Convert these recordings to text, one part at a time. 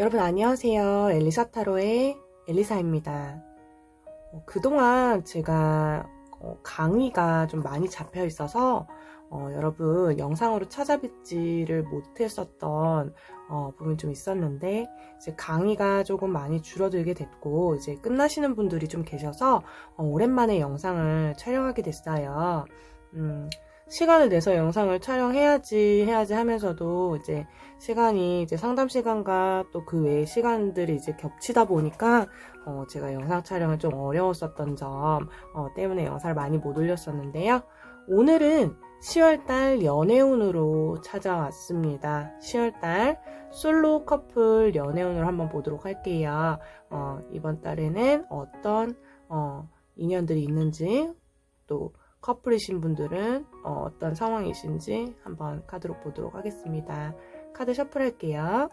여러분 안녕하세요. 엘리사 타로의 엘리사입니다. 그동안 제가 강의가 좀 많이 잡혀 있어서 여러분 영상으로 찾아뵙지를 못했었던 부분이 좀 있었는데, 이제 강의가 조금 많이 줄어들게 됐고 이제 끝나시는 분들이 좀 계셔서 오랜만에 영상을 촬영하게 됐어요. 시간을 내서 영상을 촬영해야지 하면서도 이제 시간이 이제 상담 시간과 또 그 외의 시간들이 이제 겹치다 보니까 제가 영상 촬영을 좀 어려웠었던 점 때문에 영상을 많이 못 올렸었는데요. 오늘은 10월달 연애운으로 찾아왔습니다. 10월달 솔로 커플 연애운을 한번 보도록 할게요. 이번 달에는 어떤 인연들이 있는지, 또 커플이신 분들은 어떤 상황이신지 한번 카드로 보도록 하겠습니다. 카드 셔플 할게요.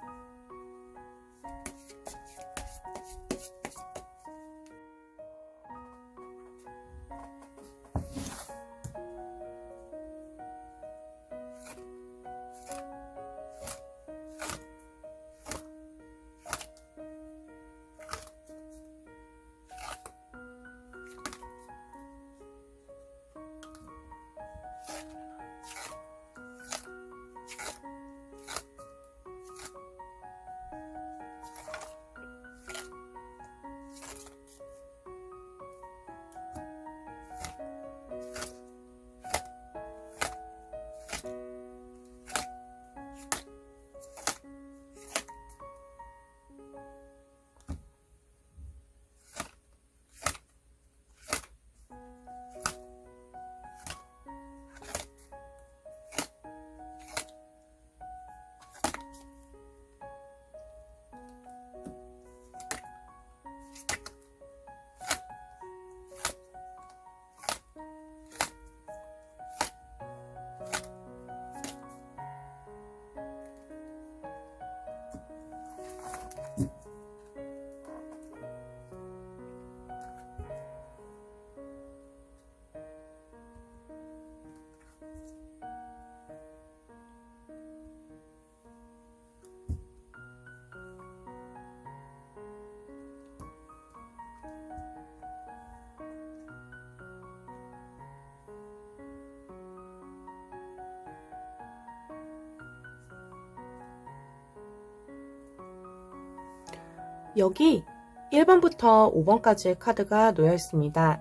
여기 1번부터 5번까지의 카드가 놓여 있습니다.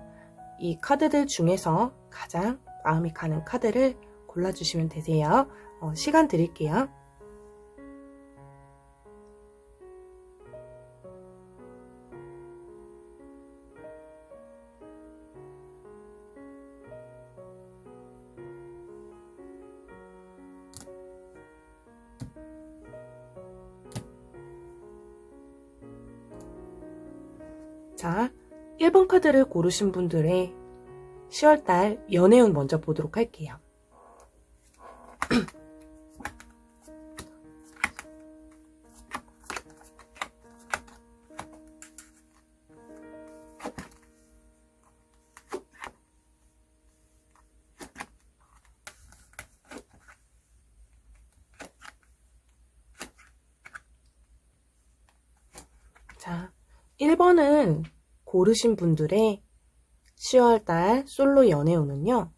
이 카드들 중에서 가장 마음이 가는 카드를 골라주시면 되세요. 시간 드릴게요. 자, 1번 카드를 고르신 분들의 10월달 연애운 먼저 보도록 할게요. 자, 1번은 고르신 분들의 10월달 솔로 연애운은요,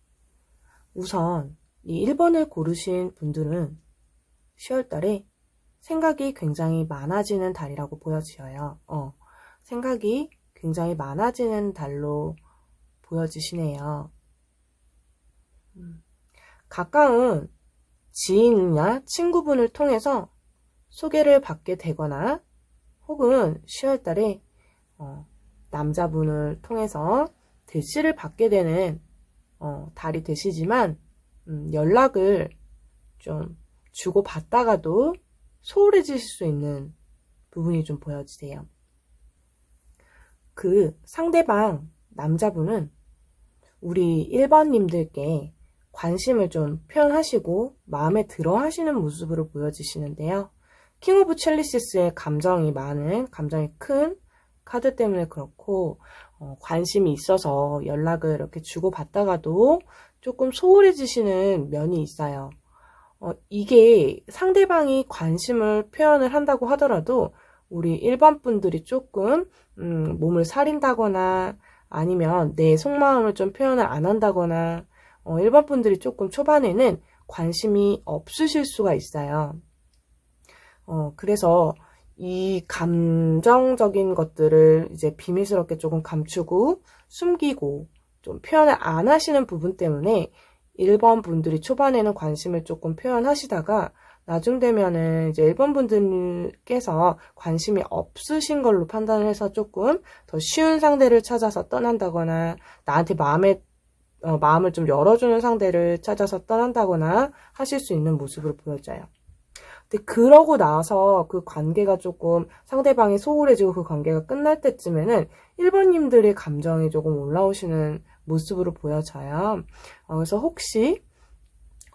우선 이 1번을 고르신 분들은 10월달에 생각이 굉장히 많아지는 달이라고 보여져요. 생각이 굉장히 많아지는 달로 보여지시네요. 가까운 지인이나 친구분을 통해서 소개를 받게 되거나, 혹은 10월달에 남자분을 통해서 대시를 받게 되는 달이 되시지만, 연락을 좀 주고받다가도 소홀해지실 수 있는 부분이 좀 보여지세요. 그 상대방 남자분은 우리 1번님들께 관심을 좀 표현하시고 마음에 들어 하시는 모습으로 보여지시는데요. 킹 오브 첼리시스의 감정이 많은, 감정이 큰 카드 때문에 그렇고, 관심이 있어서 연락을 이렇게 주고받다가도 조금 소홀해지시는 면이 있어요. 이게 상대방이 관심을 표현을 한다고 하더라도 우리 1번 분들이 조금 몸을 사린다거나 아니면 내 속마음을 좀 표현을 안 한다거나 1번 분들이 조금 초반에는 관심이 없으실 수가 있어요. 그래서 이 감정적인 것들을 이제 비밀스럽게 조금 감추고 숨기고 좀 표현을 안 하시는 부분 때문에 1번 분들이 초반에는 관심을 조금 표현하시다가 나중 되면은 이제 1번 분들께서 관심이 없으신 걸로 판단을 해서 조금 더 쉬운 상대를 찾아서 떠난다거나 나한테 마음을 좀 열어주는 상대를 찾아서 떠난다거나 하실 수 있는 모습을 보여줘요. 근데 그러고 나서 그 관계가 조금 상대방이 소홀해지고 그 관계가 끝날 때쯤에는 1번님들의 감정이 조금 올라오시는 모습으로 보여져요. 그래서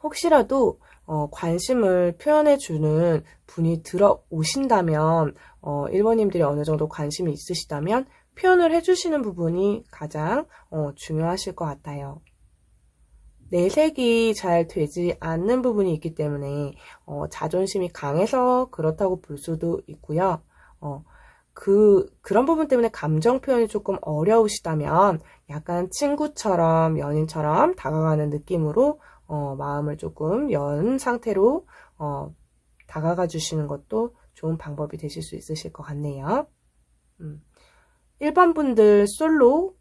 혹시라도 관심을 표현해주는 분이 들어오신다면 1번님들이 어느 정도 관심이 있으시다면 표현을 해주시는 부분이 가장 중요하실 것 같아요. 내색이 잘 되지 않는 부분이 있기 때문에 자존심이 강해서 그렇다고 볼 수도 있고요. 그런 부분 때문에 감정 표현이 조금 어려우시다면 약간 친구처럼 연인처럼 다가가는 느낌으로 마음을 조금 연 상태로 다가가 주시는 것도 좋은 방법이 되실 수 있으실 것 같네요. 1번 분들 솔로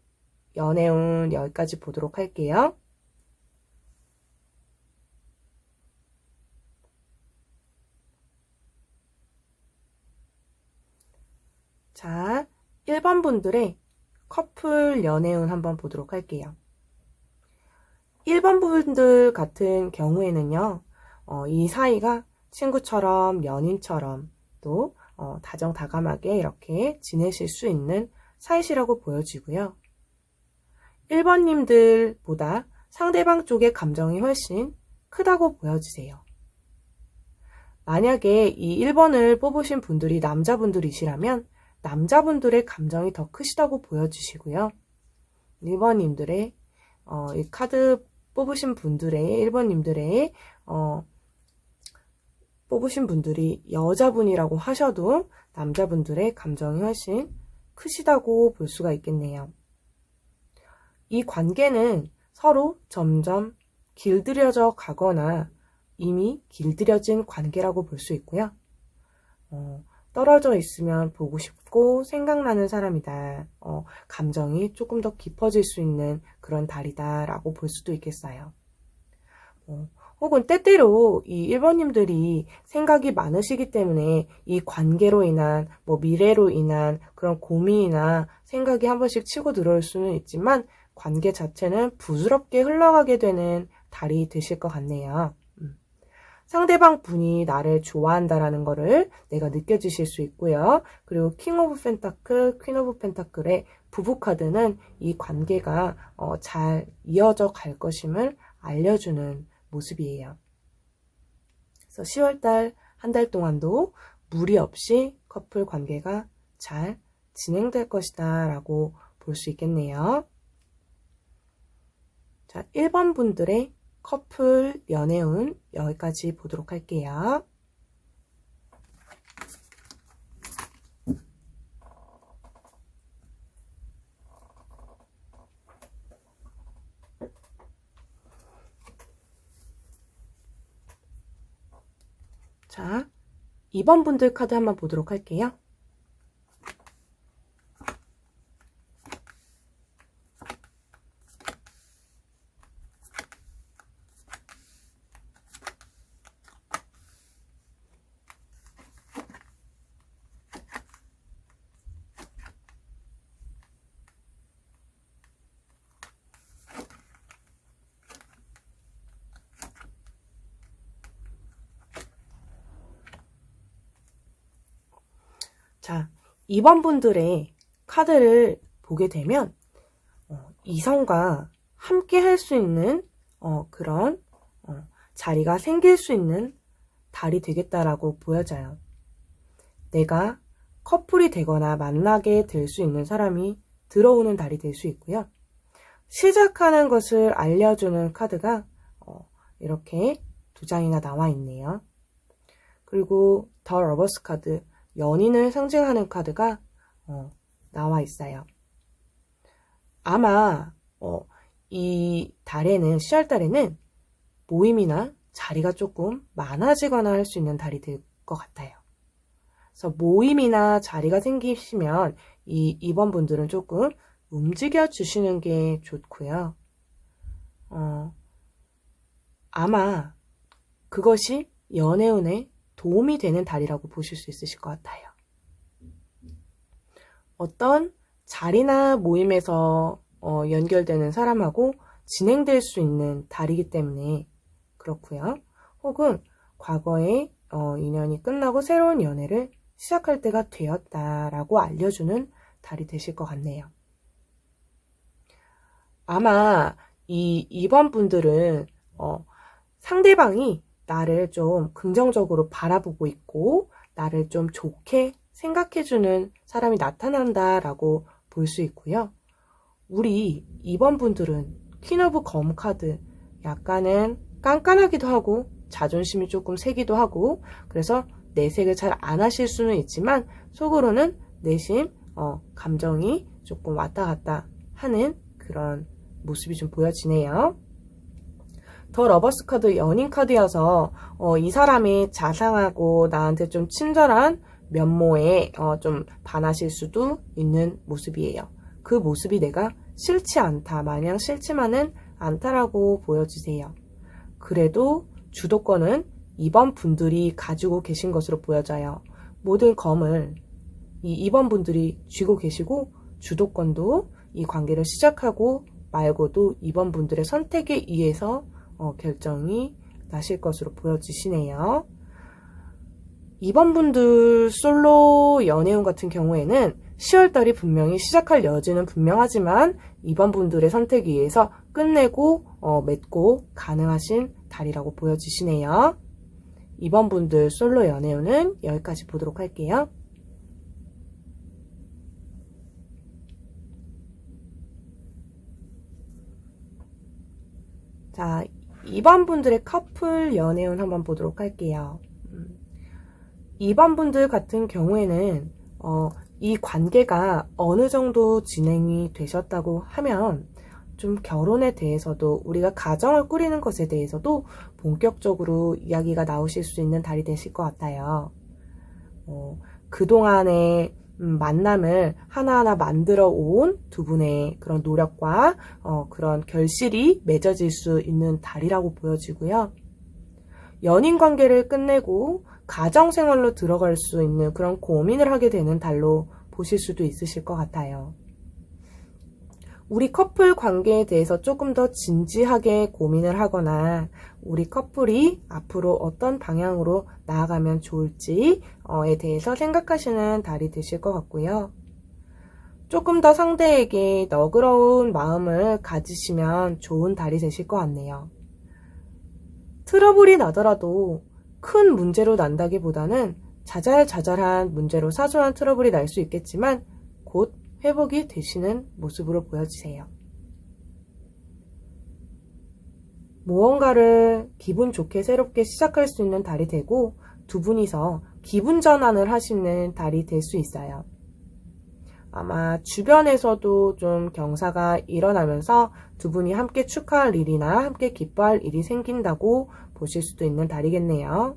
연애운 여기까지 보도록 할게요. 자, 1번 분들의 커플 연애운 한번 보도록 할게요. 1번 분들 같은 경우에는요, 이 사이가 친구처럼 연인처럼 또 다정다감하게 이렇게 지내실 수 있는 사이시라고 보여지고요. 1번님들보다 상대방 쪽의 감정이 훨씬 크다고 보여지세요. 만약에 이 1번을 뽑으신 분들이 남자분들이시라면 남자분들의 감정이 더 크시다고 보여주시고요. 1번님들의 이 카드 뽑으신 분들의 1번님들의 뽑으신 분들이 여자분이라고 하셔도 남자분들의 감정이 훨씬 크시다고 볼 수가 있겠네요. 이 관계는 서로 점점 길들여져 가거나 이미 길들여진 관계라고 볼 수 있고요. 떨어져 있으면 보고 싶고 생각나는 사람이다. 감정이 조금 더 깊어질 수 있는 그런 달이다 라고 볼 수도 있겠어요. 혹은 때때로 이 1번님들이 생각이 많으시기 때문에 이 관계로 인한 미래로 인한 그런 고민이나 생각이 한 번씩 치고 들어올 수는 있지만 관계 자체는 부드럽게 흘러가게 되는 달이 되실 것 같네요. 상대방 분이 나를 좋아한다라는 거를 내가 느껴지실 수 있고요. 그리고 킹 오브 펜타클, 퀸 오브 펜타클의 부부 카드는 이 관계가 잘 이어져 갈 것임을 알려주는 모습이에요. 그래서 10월달 한 달 동안도 무리 없이 커플 관계가 잘 진행될 것이다 라고 볼 수 있겠네요. 자, 1번 분들의 커플 연애운 여기까지 보도록 할게요. 자, 2번 분들 카드 한번 보도록 할게요. 자, 2번 분들의 카드를 보게 되면 이성과 함께 할 수 있는 그런 자리가 생길 수 있는 달이 되겠다라고 보여져요. 내가 커플이 되거나 만나게 될 수 있는 사람이 들어오는 달이 될 수 있고요. 시작하는 것을 알려주는 카드가 이렇게 두 장이나 나와 있네요. 그리고 더 러버스 카드, 연인을 상징하는 카드가 나와 있어요. 아마 이 달에는 10월 달에는 모임이나 자리가 조금 많아지거나 할 수 있는 달이 될 것 같아요. 그래서 모임이나 자리가 생기시면 이번 분들은 조금 움직여 주시는 게 좋고요. 아마 그것이 연애운에 도움이 되는 달이라고 보실 수 있으실 것 같아요. 어떤 자리나 모임에서 연결되는 사람하고 진행될 수 있는 달이기 때문에 그렇고요. 혹은 과거에 인연이 끝나고 새로운 연애를 시작할 때가 되었다라고 알려주는 달이 되실 것 같네요. 아마 이번 분들은 상대방이 나를 좀 긍정적으로 바라보고 있고 나를 좀 좋게 생각해주는 사람이 나타난다라고 볼 수 있고요. 우리 이번 분들은 퀸 오브 검 카드, 약간은 깐깐하기도 하고 자존심이 조금 세기도 하고 그래서 내색을 잘 안 하실 수는 있지만 속으로는 내심 감정이 조금 왔다 갔다 하는 그런 모습이 좀 보여지네요. 더 러버스 카드 연인 카드여서 이 사람이 자상하고 나한테 좀 친절한 면모에 좀 반하실 수도 있는 모습이에요. 그 모습이 내가 싫지 않다, 마냥 싫지만은 않다라고 보여주세요. 그래도 주도권은 이번 분들이 가지고 계신 것으로 보여져요. 모든 검을 이번 분들이 쥐고 계시고 주도권도 이 관계를 시작하고 말고도 이번 분들의 선택에 의해서 결정이 나실 것으로 보여지시네요. 이번 분들 솔로 연애운 같은 경우에는 10월달이 분명히 시작할 여지는 분명하지만 이번 분들의 선택에 의해서 끝내고 맺고 가능하신 달이라고 보여지시네요. 이번 분들 솔로 연애운은 여기까지 보도록 할게요. 자, 이번 분들의 커플 연애운 한번 보도록 할게요. 이번 분들 같은 경우에는 이 관계가 어느 정도 진행이 되셨다고 하면 좀 결혼에 대해서도 우리가 가정을 꾸리는 것에 대해서도 본격적으로 이야기가 나오실 수 있는 달이 되실 것 같아요. 그동안의 만남을 하나하나 만들어 온 두 분의 그런 노력과 그런 결실이 맺어질 수 있는 달이라고 보여지고요. 연인 관계를 끝내고 가정생활로 들어갈 수 있는 그런 고민을 하게 되는 달로 보실 수도 있으실 것 같아요. 우리 커플 관계에 대해서 조금 더 진지하게 고민을 하거나 우리 커플이 앞으로 어떤 방향으로 나아가면 좋을지에 대해서 생각하시는 달이 되실 것 같고요. 조금 더 상대에게 너그러운 마음을 가지시면 좋은 달이 되실 것 같네요. 트러블이 나더라도 큰 문제로 난다기보다는 자잘자잘한 문제로 사소한 트러블이 날 수 있겠지만 곧 회복이 되시는 모습으로 보여지세요. 무언가를 기분 좋게 새롭게 시작할 수 있는 달이 되고 두 분이서 기분 전환을 하시는 달이 될 수 있어요. 아마 주변에서도 좀 경사가 일어나면서 두 분이 함께 축하할 일이나 함께 기뻐할 일이 생긴다고 보실 수도 있는 달이겠네요.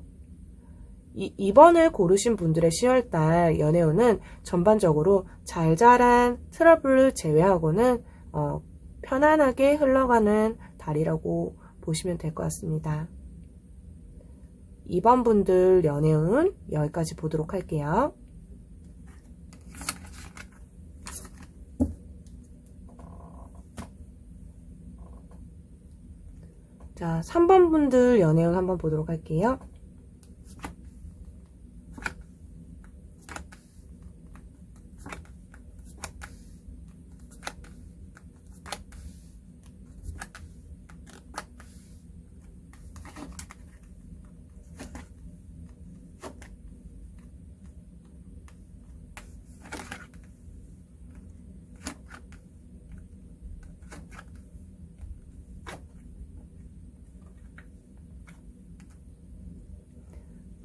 이번을 고르신 분들의 10월달 연애운은 전반적으로 잘 자란 트러블을 제외하고는 편안하게 흘러가는 달이라고 보시면 될 것 같습니다. 이번 분들 연애운 여기까지 보도록 할게요. 자, 3번 분들 연애운 한번 보도록 할게요.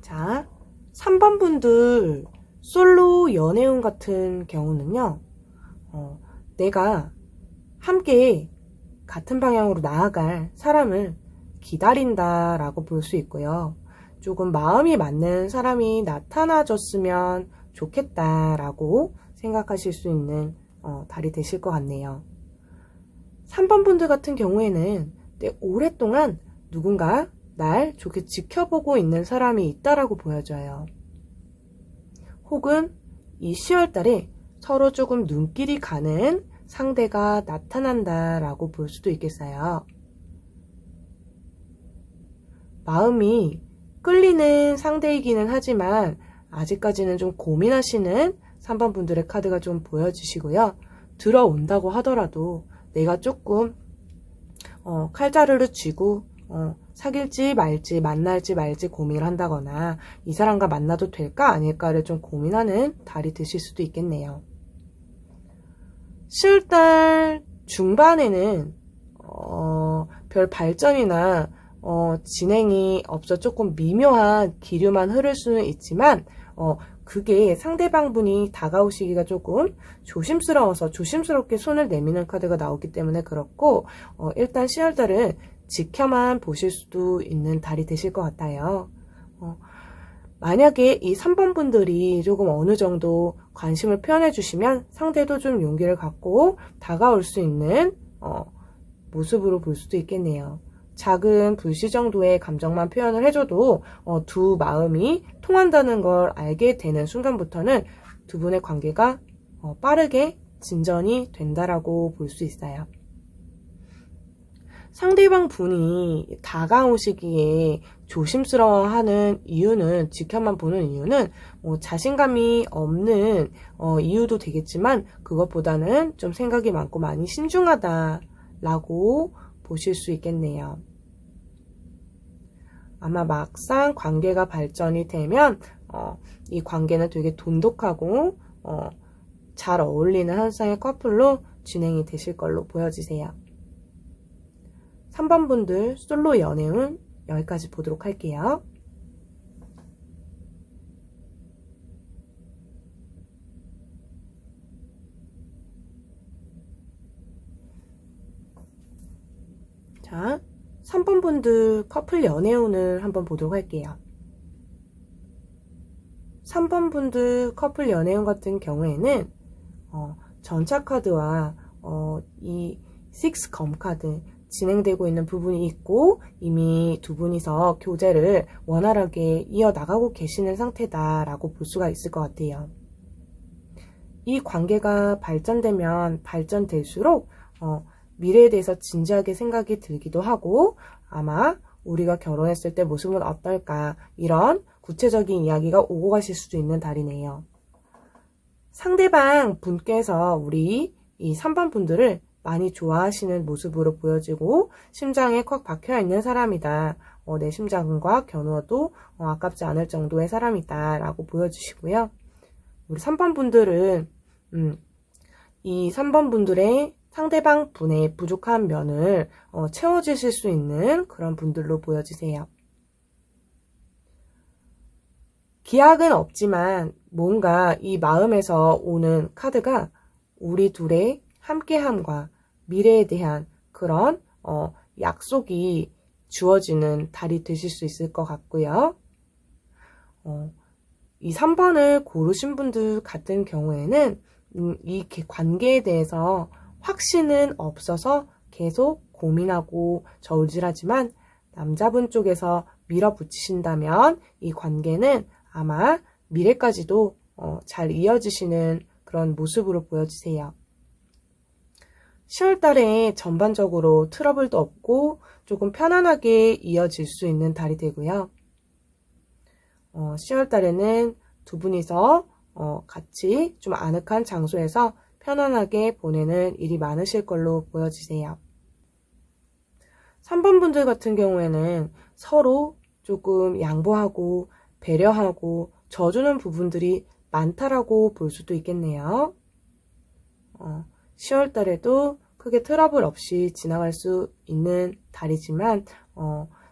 자, 3번 분들 솔로 연애운 같은 경우는요, 내가 함께 같은 방향으로 나아갈 사람을 기다린다라고 볼 수 있고요. 조금 마음이 맞는 사람이 나타나줬으면 좋겠다라고 생각하실 수 있는 달이 되실 것 같네요. 3번 분들 같은 경우에는 오랫동안 누군가 날 좋게 지켜보고 있는 사람이 있다라고 보여져요. 혹은 이 10월 달에 서로 조금 눈길이 가는 상대가 나타난다라고 볼 수도 있겠어요. 마음이 끌리는 상대이기는 하지만 아직까지는 좀 고민하시는 3번 분들의 카드가 좀 보여지시고요. 들어온다고 하더라도 내가 조금 칼자루를 쥐고 사귈지 말지 만날지 말지 고민을 한다거나 이 사람과 만나도 될까 아닐까를 좀 고민하는 달이 되실 수도 있겠네요. 10월달 중반에는 별 발전이나 진행이 없어 조금 미묘한 기류만 흐를 수는 있지만 그게 상대방분이 다가오시기가 조금 조심스러워서 조심스럽게 손을 내미는 카드가 나오기 때문에 그렇고 일단 10월달은 지켜만 보실 수도 있는 달이 되실 것 같아요. 만약에 이 3번 분들이 조금 어느 정도 관심을 표현해 주시면 상대도 좀 용기를 갖고 다가올 수 있는 모습으로 볼 수도 있겠네요. 작은 불씨 정도의 감정만 표현을 해줘도 두 마음이 통한다는 걸 알게 되는 순간부터는 두 분의 관계가 빠르게 진전이 된다라고 볼 수 있어요. 상대방 분이 다가오시기에 조심스러워하는 이유는 지켜만 보는 이유는 자신감이 없는 이유도 되겠지만 그것보다는 좀 생각이 많고 많이 신중하다라고 보실 수 있겠네요. 아마 막상 관계가 발전이 되면 이 관계는 되게 돈독하고 잘 어울리는 한 쌍의 커플로 진행이 되실 걸로 보여지세요. 3번 분들 솔로 연애운 여기까지 보도록 할게요. 자, 3번 분들 커플 연애운을 한번 보도록 할게요. 3번 분들 커플 연애운 같은 경우에는 전차 카드와 이 6 검 카드 진행되고 있는 부분이 있고 이미 두 분이서 교제를 원활하게 이어나가고 계시는 상태다라고 볼 수가 있을 것 같아요. 이 관계가 발전되면 발전될수록 미래에 대해서 진지하게 생각이 들기도 하고 아마 우리가 결혼했을 때 모습은 어떨까 이런 구체적인 이야기가 오고 가실 수도 있는 달이네요. 상대방 분께서 우리 이 3번 분들을 많이 좋아하시는 모습으로 보여지고 심장에 콱 박혀있는 사람이다. 내 심장과 겨누어도 아깝지 않을 정도의 사람이다 라고 보여주시고요. 우리 3번 분들은 이 3번 분들의 상대방 분의 부족한 면을 채워주실 수 있는 그런 분들로 보여지세요. 기약은 없지만 뭔가 이 마음에서 오는 카드가 우리 둘의 함께함과 미래에 대한 그런 약속이 주어지는 달이 되실 수 있을 것 같고요. 이 3번을 고르신 분들 같은 경우에는 이 관계에 대해서 확신은 없어서 계속 고민하고 저울질하지만 남자분 쪽에서 밀어붙이신다면 이 관계는 아마 미래까지도 잘 이어지시는 그런 모습으로 보여지세요. 10월 달에 전반적으로 트러블도 없고 조금 편안하게 이어질 수 있는 달이 되고요. 10월 달에는 두 분이서 같이 좀 아늑한 장소에서 편안하게 보내는 일이 많으실 걸로 보여지세요. 3번 분들 같은 경우에는 서로 조금 양보하고 배려하고 져주는 부분들이 많다라고 볼 수도 있겠네요. 10월 달에도 크게 트러블 없이 지나갈 수 있는 달이지만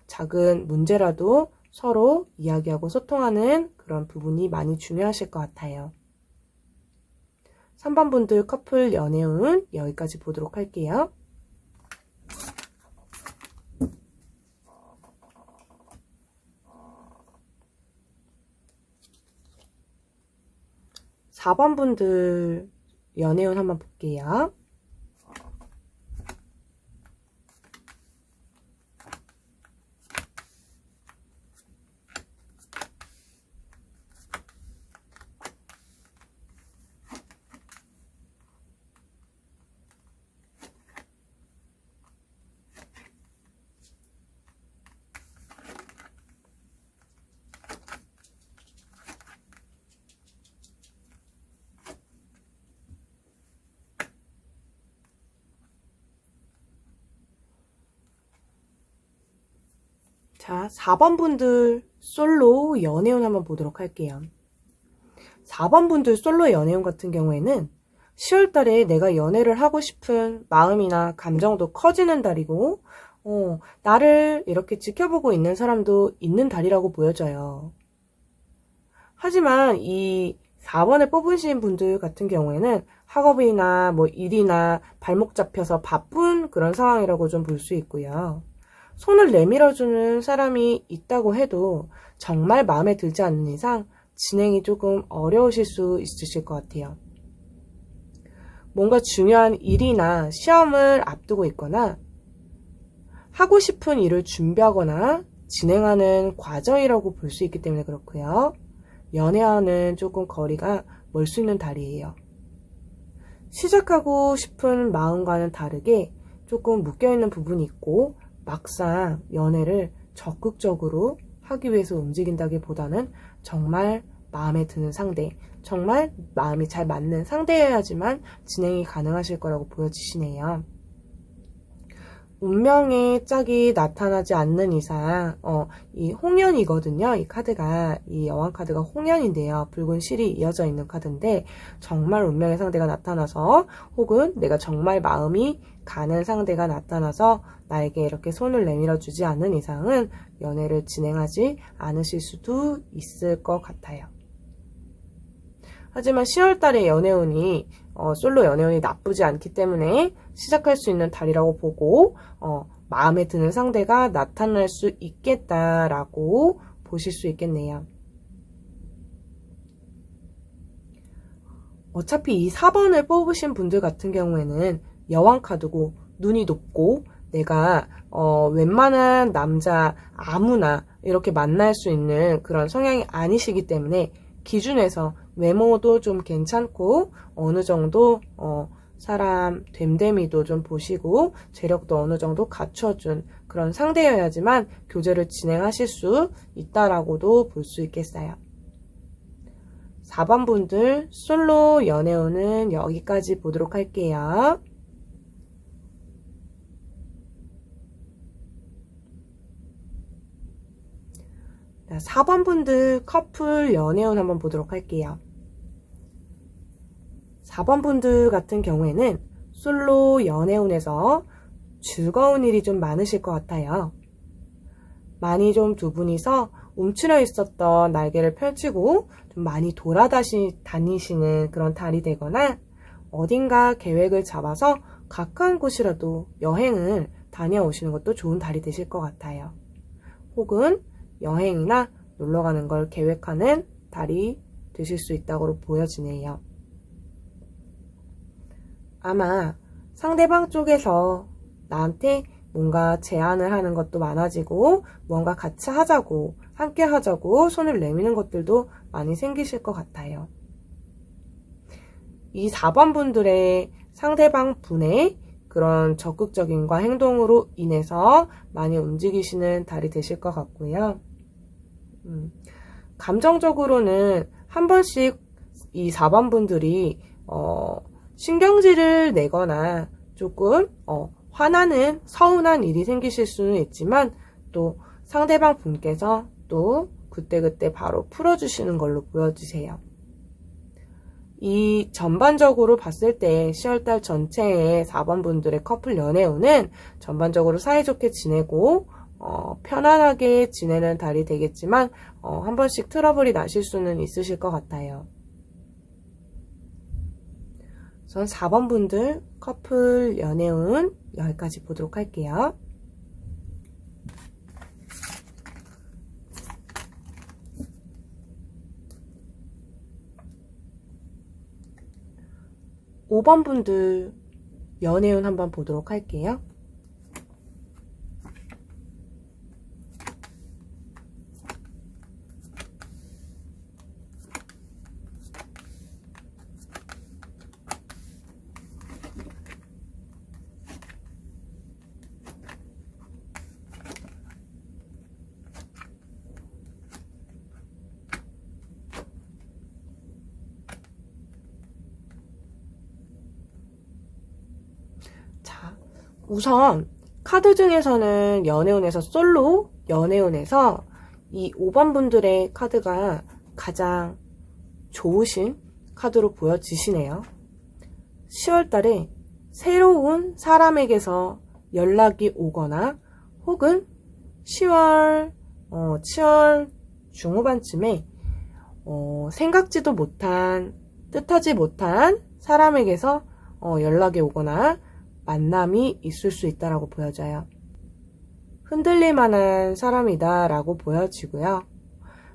작은 문제라도 서로 이야기하고 소통하는 그런 부분이 많이 중요하실 것 같아요. 3번 분들 커플 연애운 여기까지 보도록 할게요. 4번 분들 연애운 한번 볼게요. 자, 4번 분들 솔로 연애운 한번 보도록 할게요. 4번 분들 솔로 연애운 같은 경우에는 10월 달에 내가 연애를 하고 싶은 마음이나 감정도 커지는 달이고, 나를 이렇게 지켜보고 있는 사람도 있는 달이라고 보여져요. 하지만 이 4번을 뽑으신 분들 같은 경우에는 학업이나 뭐 일이나 발목 잡혀서 바쁜 그런 상황이라고 좀 볼 수 있고요. 손을 내밀어주는 사람이 있다고 해도 정말 마음에 들지 않는 이상 진행이 조금 어려우실 수 있으실 것 같아요. 뭔가 중요한 일이나 시험을 앞두고 있거나 하고 싶은 일을 준비하거나 진행하는 과정이라고 볼 수 있기 때문에 그렇고요. 연애와는 조금 거리가 멀 수 있는 달이에요. 시작하고 싶은 마음과는 다르게 조금 묶여있는 부분이 있고 막상 연애를 적극적으로 하기 위해서 움직인다기보다는 정말 마음에 드는 상대, 정말 마음이 잘 맞는 상대여야지만 진행이 가능하실 거라고 보여지시네요. 운명의 짝이 나타나지 않는 이상 이 홍연이거든요. 이 카드가, 이 여왕 카드가 홍연인데요. 붉은 실이 이어져 있는 카드인데 정말 운명의 상대가 나타나서 혹은 내가 정말 마음이 가는 상대가 나타나서 나에게 이렇게 손을 내밀어 주지 않는 이상은 연애를 진행하지 않으실 수도 있을 것 같아요. 하지만 10월달에 연애운이 솔로 연애운이 나쁘지 않기 때문에 시작할 수 있는 달이라고 보고 마음에 드는 상대가 나타날 수 있겠다라고 보실 수 있겠네요. 어차피 이 4번을 뽑으신 분들 같은 경우에는 여왕 카드고 눈이 높고 내가 웬만한 남자 아무나 이렇게 만날 수 있는 그런 성향이 아니시기 때문에 기준에서 외모도 좀 괜찮고 어느 정도 사람 됨됨이도 좀 보시고 재력도 어느 정도 갖춰준 그런 상대여야지만 교제를 진행하실 수 있다라고도 볼 수 있겠어요. 4번 분들 솔로 연애운은 여기까지 보도록 할게요. 자, 4번 분들 커플 연애운 한번 보도록 할게요. 4번 분들 같은 경우에는 솔로 연애운에서 즐거운 일이 좀 많으실 것 같아요. 많이 좀 두 분이서 움츠려 있었던 날개를 펼치고 좀 많이 돌아다니시는 그런 달이 되거나 어딘가 계획을 잡아서 가까운 곳이라도 여행을 다녀오시는 것도 좋은 달이 되실 것 같아요. 혹은 여행이나 놀러 가는 걸 계획하는 달이 되실 수 있다고 보여지네요. 아마 상대방 쪽에서 나한테 뭔가 제안을 하는 것도 많아지고 뭔가 같이 하자고 함께 하자고 손을 내미는 것들도 많이 생기실 것 같아요. 이 4번 분들의 상대방 분의 그런 적극적인과 행동으로 인해서 많이 움직이시는 달이 되실 것 같고요. 감정적으로는 한 번씩 이 4번 분들이 신경질을 내거나 조금 화나는 서운한 일이 생기실 수는 있지만 또 상대방 분께서 또 그때그때 바로 풀어주시는 걸로 보여주세요. 이 전반적으로 봤을 때 10월달 전체의 4번 분들의 커플 연애운은 전반적으로 사이좋게 지내고 편안하게 지내는 달이 되겠지만 한 번씩 트러블이 나실 수는 있으실 것 같아요. 우선 4번 분들 커플 연애운 여기까지 보도록 할게요. (5번) 분들 연애운 한번 보도록 할게요. 자, 우선 카드 중에서는 연애운에서 솔로 연애운에서 이 5번 분들의 카드가 가장 좋으신 카드로 보여지시네요. 10월달에 새로운 사람에게서 연락이 오거나 혹은 7월 중후반쯤에 생각지도 못한 뜻하지 못한 사람에게서 연락이 오거나 만남이 있을 수 있다라고 보여져요. 흔들릴 만한 사람이다 라고 보여지고요.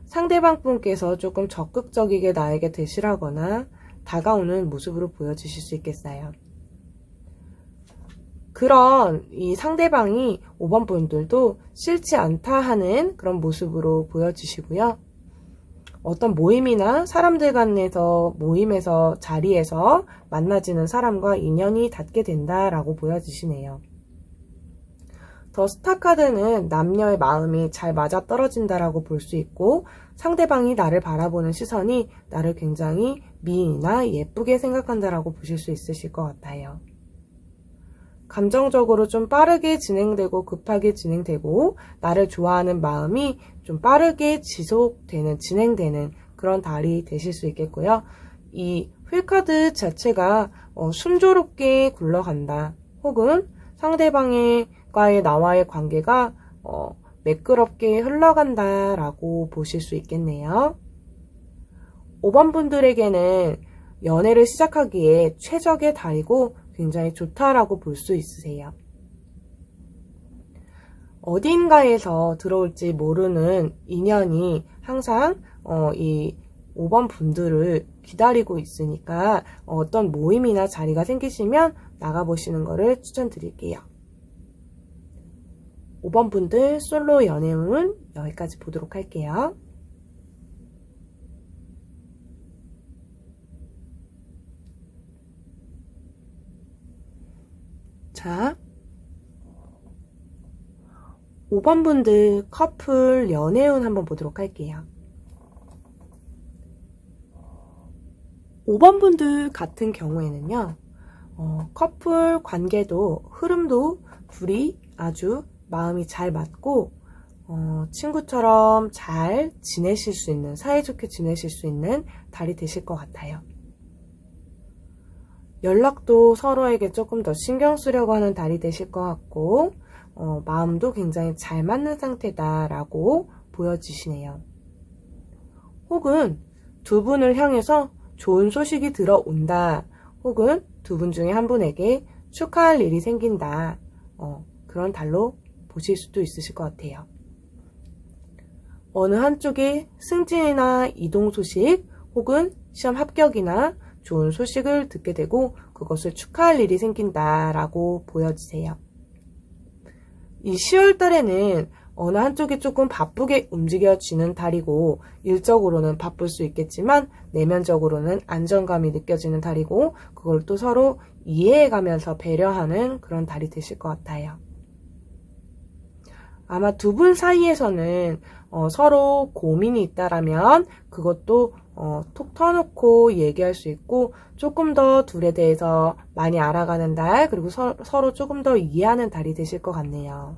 상대방 분께서 조금 적극적이게 나에게 대시하거나 다가오는 모습으로 보여지실 수 있겠어요. 그런 이 상대방이 5번 분들도 싫지 않다 하는 그런 모습으로 보여지시고요. 어떤 모임이나 사람들 간에서 모임에서 자리에서 만나지는 사람과 인연이 닿게 된다라고 보여지시네요. 더 스타 카드는 남녀의 마음이 잘 맞아떨어진다라고 볼 수 있고 상대방이 나를 바라보는 시선이 나를 굉장히 미인이나 예쁘게 생각한다라고 보실 수 있으실 것 같아요. 감정적으로 좀 빠르게 진행되고 급하게 진행되고 나를 좋아하는 마음이 좀 빠르게 지속되는 진행되는 그런 달이 되실 수 있겠고요. 이 휠카드 자체가 순조롭게 굴러간다 혹은 상대방과의 나와의 관계가 매끄럽게 흘러간다 라고 보실 수 있겠네요. 5번 분들에게는 연애를 시작하기에 최적의 달이고 굉장히 좋다라고 볼 수 있으세요. 어딘가에서 들어올지 모르는 인연이 항상 이 5번 분들을 기다리고 있으니까 어떤 모임이나 자리가 생기시면 나가보시는 것을 추천드릴게요. 5번 분들 솔로 연애운 여기까지 보도록 할게요. 자, 5번 분들 커플 연애운 한번 보도록 할게요. 5번 분들 같은 경우에는요, 커플 관계도 흐름도 둘이 아주 마음이 잘 맞고 친구처럼 잘 지내실 수 있는, 사이좋게 지내실 수 있는 달이 되실 것 같아요. 연락도 서로에게 조금 더 신경 쓰려고 하는 달이 되실 것 같고 마음도 굉장히 잘 맞는 상태다라고 보여지시네요. 혹은 두 분을 향해서 좋은 소식이 들어온다 혹은 두 분 중에 한 분에게 축하할 일이 생긴다 그런 달로 보실 수도 있으실 것 같아요. 어느 한쪽에 승진이나 이동 소식 혹은 시험 합격이나 좋은 소식을 듣게 되고 그것을 축하할 일이 생긴다라고 보여지세요. 이 10월 달에는 어느 한쪽이 조금 바쁘게 움직여지는 달이고 일적으로는 바쁠 수 있겠지만 내면적으로는 안정감이 느껴지는 달이고 그걸 또 서로 이해해가면서 배려하는 그런 달이 되실 것 같아요. 아마 두 분 사이에서는 서로 고민이 있다라면 그것도 톡 터놓고 얘기할 수 있고 조금 더 둘에 대해서 많이 알아가는 달 그리고 서로 조금 더 이해하는 달이 되실 것 같네요.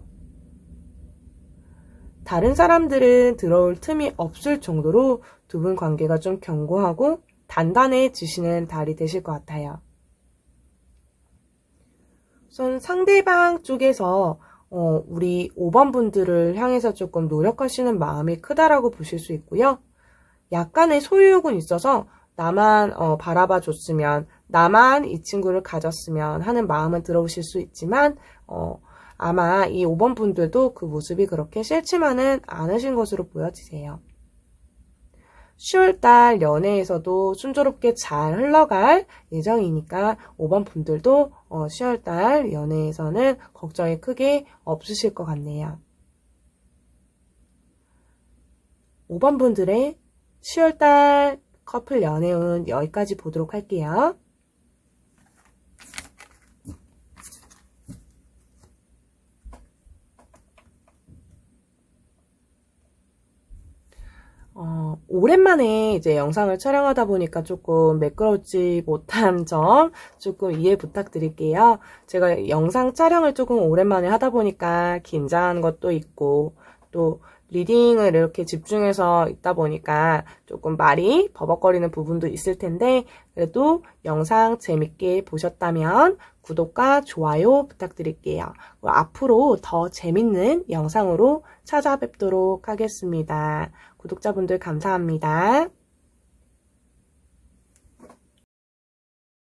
다른 사람들은 들어올 틈이 없을 정도로 두 분 관계가 좀 견고하고 단단해지시는 달이 되실 것 같아요. 우선 상대방 쪽에서 우리 5번 분들을 향해서 조금 노력하시는 마음이 크다라고 보실 수 있고요. 약간의 소유욕은 있어서 나만 바라봐 줬으면, 나만 이 친구를 가졌으면 하는 마음은 들어오실 수 있지만 아마 이 5번 분들도 그 모습이 그렇게 싫지만은 않으신 것으로 보여지세요. 10월달 연애에서도 순조롭게 잘 흘러갈 예정이니까 5번 분들도 10월달 연애에서는 걱정이 크게 없으실 것 같네요. 5번 분들의 10월달 커플 연애운 여기까지 보도록 할게요. 오랜만에 이제 영상을 촬영하다 보니까 조금 매끄럽지 못한 점 조금 이해 부탁드릴게요. 제가 영상 촬영을 조금 오랜만에 하다 보니까 긴장한 것도 있고 또 리딩을 이렇게 집중해서 있다 보니까 조금 말이 버벅거리는 부분도 있을 텐데 그래도 영상 재밌게 보셨다면 구독과 좋아요 부탁드릴게요. 앞으로 더 재밌는 영상으로 찾아뵙도록 하겠습니다. 구독자분들 감사합니다.